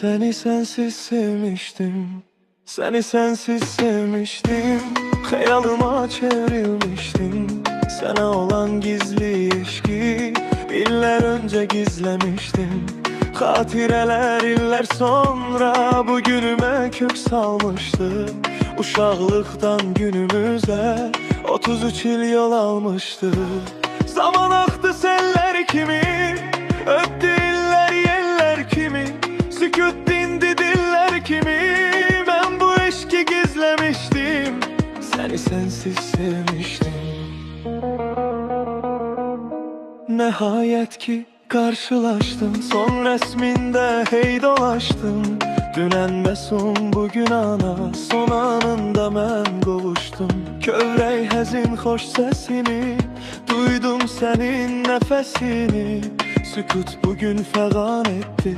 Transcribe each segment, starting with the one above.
Seni sensiz sevmiştim, seni sensiz sevmiştim. Hayalıma çevrilmiştim, sana olan gizli ilişki yıllar önce gizlemiştim. Hatireler iller sonra bugünüme kök salmıştı. Uşaklıktan günümüze 33 yıl yol almıştı. Zaman aktı seller kimi, öptü iller yeller kimi, sükut dindi diller kimi. Ben bu eşki gizlemiştim, seni sensiz sevmiştim. Nihayet ki karşılaştım, son resminde hey dolaştım. Dünen mesum bugün ana, son anında mən qovuştum. Kövrək həzin xoş sesini, duydum senin nefesini. Sükut bugün fəğan etti,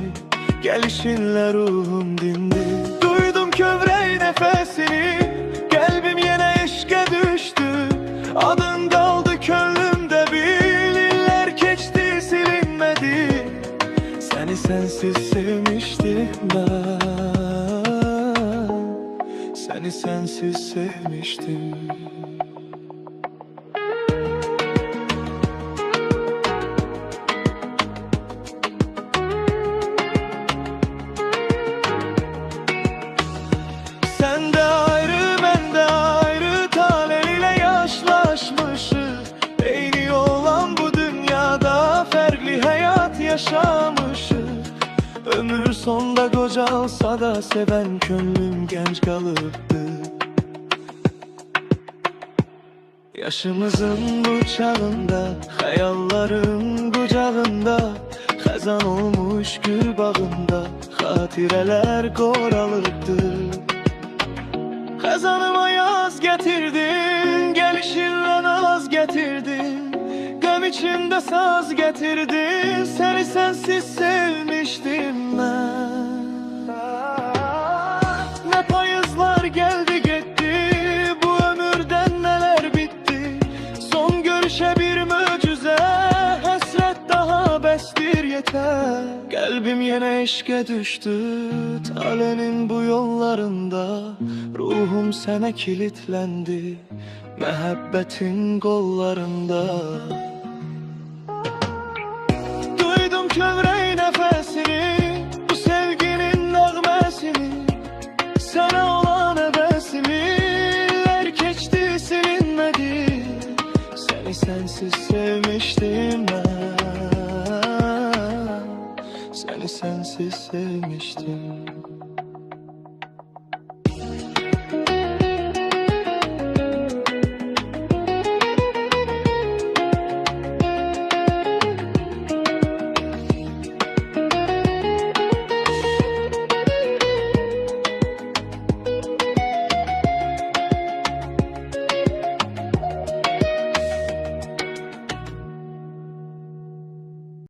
gelişinle ruhum dindi. Duydum kövrək nefesini, kalbim yine eşke düştü. Adın kaldı könlümde bil, iller geçti silinmedi. Seni sensiz sevmiştim ben, seni sensiz sevmiştim. Sen de ayrı, ben de ayrı, taleliyle yaşlaşmışız. Beyni olan bu dünyada farklı hayat yaşamışız. Ömür sonda kocalsa da seven könlüm genç kalıptı. Yaşımızın bu çağında, hayallerin kucağında, xəzan olmuş gül bağında, hatireler koralıktı. Xəzanıma yaz getirdin, gelişinle naz getirdin, gəm içimde saz getirdin. Seni sensiz sevmiştim ben. Ne payızlar geldi gitti, bu ömürden neler bitti. Son görüşe bir möcüze, hasret daha bestir yeter. Kalbim yine eşke düştü, talenin bu yollarında. Ruhum sana kilitlendi, muhabbetin kollarında. Duydum kövrək nefesini, bu sevginin nəğməsini, sana olan hevesimi. Iller geçti silinmedi, seni sensiz sevmiştim ben, seni sensiz sevmiştim.